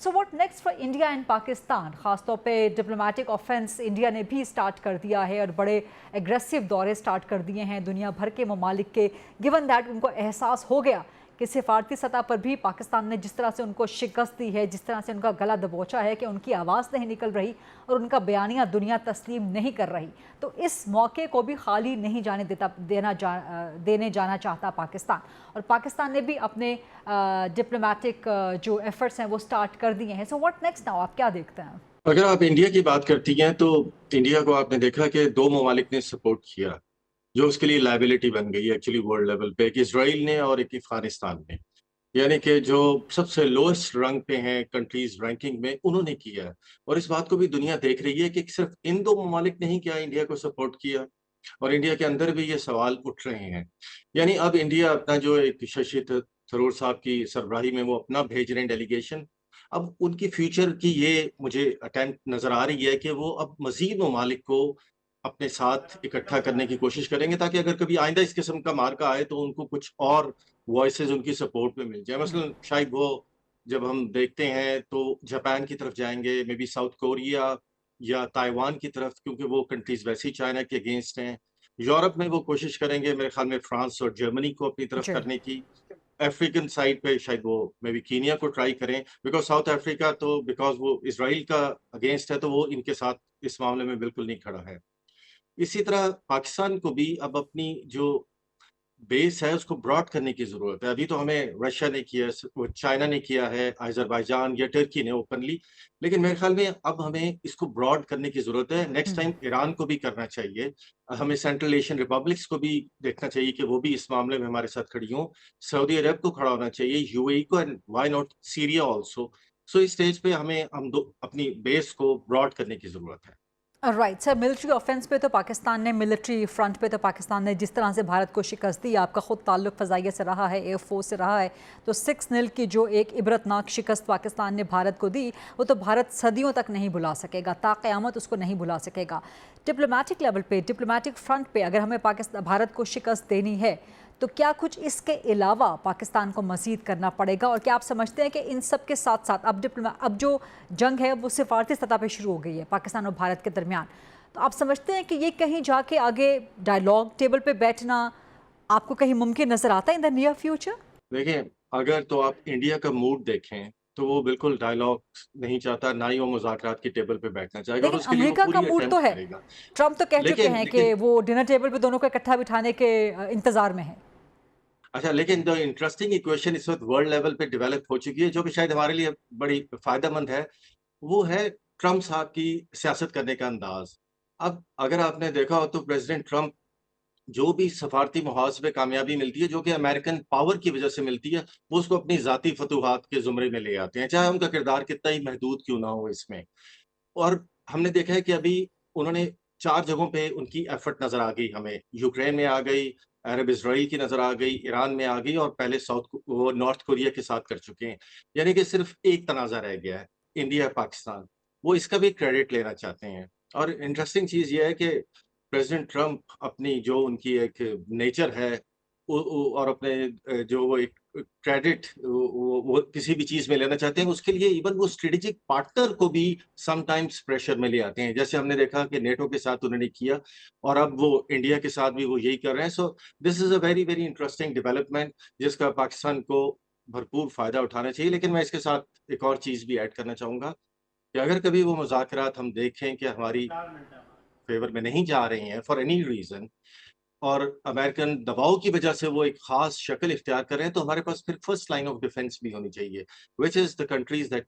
So what next for India and Pakistan? खासतौर पे diplomatic offence India ने भी स्टार्ट कर दिया है और बड़े एग्रेसिव दौरे स्टार्ट कर दिए हैं दुनिया भर के ममालिक के, गिवन दैट उनको एहसास हो गया कि सिफारती सतह पर भी पाकिस्तान ने जिस तरह से उनको शिकस्त दी है, जिस तरह से उनका गला दबोचा है कि उनकी आवाज़ नहीं निकल रही और उनका बयानिया दुनिया तस्लीम नहीं कर रही, तो इस मौके को भी खाली नहीं देने जाना चाहता पाकिस्तान। और पाकिस्तान ने भी अपने डिप्लोमेटिक जो एफर्ट्स हैं वो स्टार्ट कर दिए हैं। सो व्हाट नेक्स्ट नाउ, आप क्या देखते हैं? अगर आप इंडिया की बात करती हैं तो इंडिया को आपने देखा कि दो ममालिक ने सपोर्ट किया जो उसके लिए लाइबिलिटी बन गई एक्चुअली वर्ल्ड लेवल पे, एक इसराइल ने और एक अफगानिस्तान ने। यानी कि जो सबसे लोएस्ट रंग पे हैं कंट्रीज रैंकिंग में, उन्होंने किया है। और इस बात को भी दुनिया देख रही है कि सिर्फ इन दो ममालिक ने ही क्या इंडिया को सपोर्ट किया, और इंडिया के अंदर भी ये सवाल उठ रहे हैं। यानी अब इंडिया अपना जो एक शशि थरूर साहब की सरबराही में वो अपना भेज रहे हैं डेलीगेशन। अब उनकी फ्यूचर की ये मुझे अटेम्प्ट नजर आ रही है कि वो अब मजीद ममालिक को अपने साथ इकट्ठा करने की कोशिश करेंगे, ताकि अगर कभी आइंदा इस किस्म का मार्का आए तो उनको कुछ और वॉइसेस उनकी सपोर्ट में मिल जाए। मसलन शायद वो, जब हम देखते हैं तो जापान की तरफ जाएंगे, मे बी साउथ कोरिया या ताइवान की तरफ, क्योंकि वो कंट्रीज वैसे ही चाइना के अगेंस्ट हैं। यूरोप में वो कोशिश करेंगे मेरे ख्याल में फ्रांस और जर्मनी को अपनी तरफ जी। करने की। अफ्रीकन साइड पे शायद वो मे बी कीनिया को ट्राई करें, बिकॉज साउथ अफ्रीका तो बिकॉज वो इसराइल का अगेंस्ट है तो वो इनके साथ इस मामले में बिल्कुल नहीं खड़ा है। इसी तरह पाकिस्तान को भी अब अपनी जो बेस है उसको ब्रॉड करने की जरूरत है। अभी तो हमें रशिया ने किया, वो चाइना ने किया है, अजरबैजान या टर्की ने ओपनली, लेकिन मेरे ख्याल में अब हमें इसको ब्रॉड करने की जरूरत है। नेक्स्ट टाइम ईरान को भी करना चाहिए, हमें सेंट्रल एशियन रिपब्लिक्स को भी देखना चाहिए कि वो भी इस मामले में हमारे साथ खड़ी हों। सऊदी अरब को खड़ा होना चाहिए, यूएई को, and why not Syria also. So इस स्टेज पे हमें हम दो अपनी बेस को ब्रॉड करने की जरूरत है। राइट सर, मिलिट्री ऑफेंस पे तो पाकिस्तान ने, मिलिट्री फ्रंट पे तो पाकिस्तान ने जिस तरह से भारत को शिकस्त दी, आपका खुद ताल्लुक फ़ज़ाइया से रहा है, एयरफोर्स से रहा है, तो 6-0 की जो एक इबरतनाक शिकस्त पाकिस्तान ने भारत को दी, वो तो भारत सदियों तक नहीं भुला सकेगा, ता क़यामत उसको नहीं भुला सकेगा। डिप्लोमेटिक लेवल पे, डिप्लोमेटिक फ्रंट पे अगर हमें पाकिस्तान भारत को शिकस्त देनी है तो क्या कुछ इसके अलावा पाकिस्तान को मज़ीद करना पड़ेगा? और क्या आप समझते हैं कि इन सब के साथ साथ अब जो जंग है वो सिफारती सतह पे शुरू हो गई है पाकिस्तान और भारत के दरमियान, तो आप समझते हैं कि ये कहीं जाके आगे डायलॉग टेबल पे बैठना आपको कहीं मुमकिन नज़र आता है इन द नियर फ्यूचर? देखिए, अगर तो आप इंडिया का मूड देखें तो वो बिल्कुल डायलॉग नहीं चाहता, ना ही वो मुज़ाकरात की टेबल पे बैठना चाहेगा, और लेकिन उसके लिए वो अमेरिका का पूरी मूड तो अटेम्प्ट है, करेगा। ट्रम्प तो कह चुके लेकिन हैं कि लेकिन वो डिनर टेबल पे दोनों को इकट्ठा बिठाने के इंतजार में है। अच्छा, लेकिन जो इंटरेस्टिंग इक्वेशन इस वक्त वर्ल्ड लेवल पे डेवलप हो चुकी है, जो कि शायद हमारे लिए बड़ी फायदेमंद है, वो है ट्रम्प साहब की सियासत करने का अंदाज। अब अगर आपने देखा हो तो प्रेसिडेंट ट्रम्प, जो भी सफारती मुहाज पे कामयाबी मिलती है, जो कि अमेरिकन पावर की वजह से मिलती है, वो उसको अपनी जाती फतूहात के जुमरे में ले आते हैं, चाहे उनका किरदार कितना ही महदूद क्यों ना हो इसमें। और हमने देखा है कि अभी उन्होंने 4 जगहों पे उनकी एफर्ट नज़र आ गई हमें। यूक्रेन में आ गई, अरब इसराइल की नज़र आ गई, ईरान में आ गई, और पहले वो नॉर्थ कोरिया के साथ कर चुके हैं। यानी कि सिर्फ़ एक तनाज़ा रह गया है, इंडिया-पाकिस्तान। वो इसका भी क्रेडिट लेना चाहते हैं। और इंटरेस्टिंग चीज़ ये है कि प्रेज़िडेंट ट्रम्प अपनी जो उनकी एक नेचर है, और अपने जो वो एक क्रेडिट वो किसी भी चीज़ में लेना चाहते हैं, उसके लिए इवन वो स्ट्रेटेजिक पार्टनर को भी समटाइम्स प्रेशर में ले आते हैं। जैसे हमने देखा कि नेटो के साथ उन्होंने किया, और अब वो इंडिया के साथ भी वो यही कर रहे हैं। So this is a very, very interesting development, जिसका पाकिस्तान को भरपूर फ़ायदा उठाना चाहिए। लेकिन मैं इसके साथ एक और चीज़ भी ऐड करना चाहूँगा कि अगर कभी वो मुज़ाकरात हम देखें कि हमारी फ़ेवर में नहीं जा रही हैं फॉर एनी रीज़न, और अमेरिकन दबाव की वजह से वो एक खास शक्ल इख्तियार कर रहे हैं, तो हमारे पास फिर फर्स्ट लाइन ऑफ डिफेंस भी होनी चाहिए, which is the countries that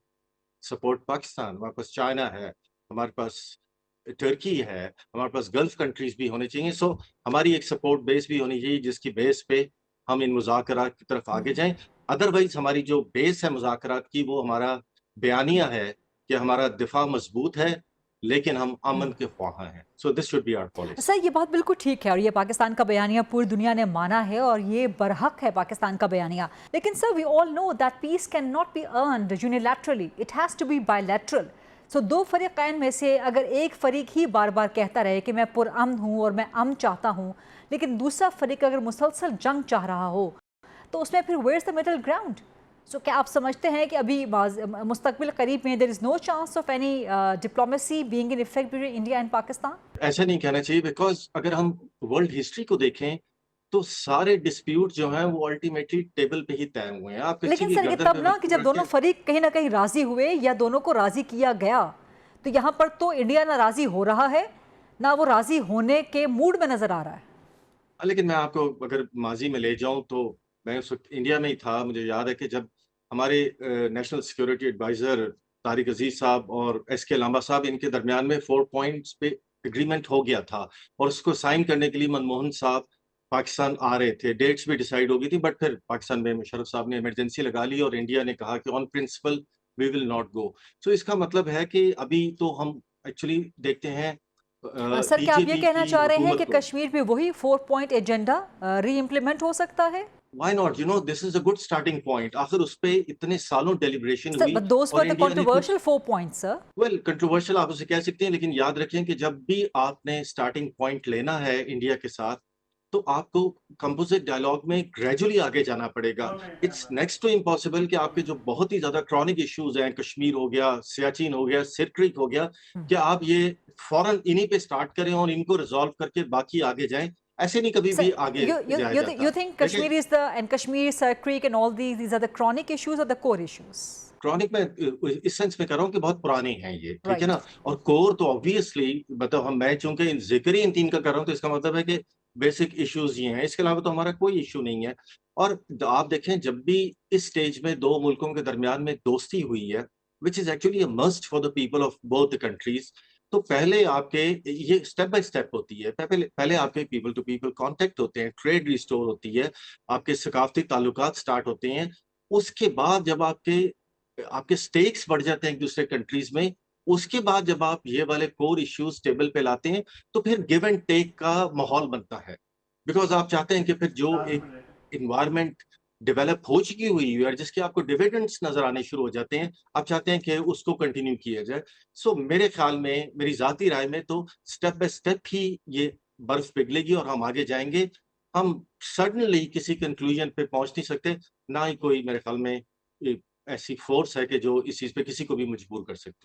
support Pakistan. हमारे पास चाइना है, हमारे पास टर्की है, हमारे पास गल्फ कंट्रीज़ भी होनी चाहिए। सो हमारी एक सपोर्ट बेस भी होनी चाहिए, जिसकी बेस पे हम इन मुज़ाकरात की तरफ आगे जाएँ। अदरवाइज़ हमारी जो बेस है मुज़ाकरात की, वो हमारा बयानिया है कि हमारा दिफ़ा मज़बूत है, लेकिन हम अमन के ख्वाहाँ हैं। So this should be our policy. Sir, ये बात बिल्कुल ठीक है और ये पाकिस्तान का बयानिया पूरी दुनिया ने माना है और ये बरहक है पाकिस्तान का बयानिया। लेकिन sir, we all know that peace can not be earned unilaterally, it has to be bilateral. So दो फरीकैन में से अगर एक फरीक ही बार बार कहता रहे कि मैं पुरअमन हूँ और मैं अमन चाहता हूँ, लेकिन दूसरा फरीक अगर मुसलसल जंग चाह रहा हो, तो उसमें फिर where is the middle ground? So क्या आप समझते हैं कि अभी मुस्तकबिल करीब में there is no chance of any diplomacy being in effect between India and Pakistan? ऐसा नहीं कहना चाहिए बिकॉज़ अगर हम वर्ल्ड हिस्ट्री को देखें, तो सारे डिस्प्यूट जो हैं वो अल्टीमेटली टेबल पे ही तय हुए हैं। आप किसी लेकिन की सर ये गर्दन तब पे ना कि बंदूक जब रख दोनों के फरीक कहीं ना कहीं राजी हुए या दोनों को राजी किया गया, तो यहाँ पर तो इंडिया ना राजी हो रहा है ना वो राजी होने के मूड में नजर आ रहा है। लेकिन मैं आपको अगर माज़ी में ले जाऊँ तो मैं उस वक़्त इंडिया में ही था। मुझे याद है कि जब हमारे नेशनल सिक्योरिटी एडवाइज़र तारिक अज़ीज़ साहब और एसके लांबा साहब इनके दरमियान में 4 पॉइंट्स पे एग्रीमेंट हो गया था और उसको साइन करने के लिए मनमोहन साहब पाकिस्तान आ रहे थे। डेट्स भी डिसाइड हो गई थी बट फिर पाकिस्तान में मुशर्रफ साहब ने इमरजेंसी लगा ली और इंडिया ने कहा कि on principle we will not go. So इसका मतलब है कि अभी तो हम एक्चुअली देखते हैं सर क्या आप ये बीजेपी कहना की चाह रहे हैं हुकूमत कि को। कश्मीर पे वही 4 पॉइंट एजेंडा री इम्प्लीमेंट हो सकता है? Why not? You know this is a good starting point. आखिर उसपे इतने सालों डेलिब्रेशन सर हुई बट दोस वर और द इंडिया ने कुछ controversial 4 points sir. Well controversial आप उसे कह सकते हैं, लेकिन याद रखें कि जब भी आपने स्टार्टिंग पॉइंट लेना है इंडिया के साथ, तो आपको कंपोजिट डायलॉग में ग्रेजुअली आगे जाना पड़ेगा। इट्स नेक्स्ट टू इम्पॉसिबल कि आपके जो बहुत ही ज़्यादा क्रॉनिक इश्यूज़ हैं, कश्मीर हो गया, सियाचिन हो गया, सिर क्रीक हो गया, कि आप ये फौरन इन्हीं पे स्टार्ट करें और इनको रिज़ॉल्व करके बाकी आगे जाएँ। ऐसे नहीं कभी So भी आगे जाया you जाता। think देखिए Kashmir is the and Kashmir, Sir Creek and all these are the chronic issues or the core issues? Chronic में इस सेंस में कर रहा हूँ कि बहुत पुराने हैं ये, ठीक है Right. ना? और कोर तो ऑब्वियसली मतलब हम मैं चूँकि ज़िक्र ही इन 3 का कर रहा हूँ, तो इसका मतलब है कि बेसिक इश्यूज़ ये हैं, इसके अलावा तो हमारा कोई इश्यू नहीं है। और द आप देखें जब भी इस स्टेज में 2 मुल्कों के दरमियान में दोस्ती हुई है, which is actually a must for the people of both the countries, तो पहले आपके ये स्टेप बाय स्टेप होती है। पहले पहले आपके पीपल टू पीपल कॉन्टैक्ट होते हैं, ट्रेड रिस्टोर होती है, आपके सकाफ़ती ताल्लुकात स्टार्ट होते हैं। उसके बाद जब आपके स्टेक्स बढ़ जाते हैं एक-दूसरे कंट्रीज़ में, उसके बाद जब आप ये वाले कोर इश्यूज़ टेबल पे लाते हैं, तो फिर गिव एंड टेक का माहौल बनता है। बिकॉज़ आप चाहते हैं कि फिर जो एक एनवायरनमेंट डेवलप हो चुकी हुई है और जिसके आपको डिविडेंड्स नज़र आने शुरू हो जाते हैं, आप चाहते हैं कि उसको कंटिन्यू किया जाए। सो मेरे ख़्याल में, मेरी ज़ाती राय में तो स्टेप बाय स्टेप ही ये बर्फ़ पिघलेगी और हम आगे जाएँगे। हम सडनली किसी कंक्लूज़न पे पहुँच नहीं सकते, ना ही कोई मेरे ख़्याल में ए ऐसी फ़ोर्स है कि जो इस चीज़ पे किसी को भी मजबूर कर सकती है।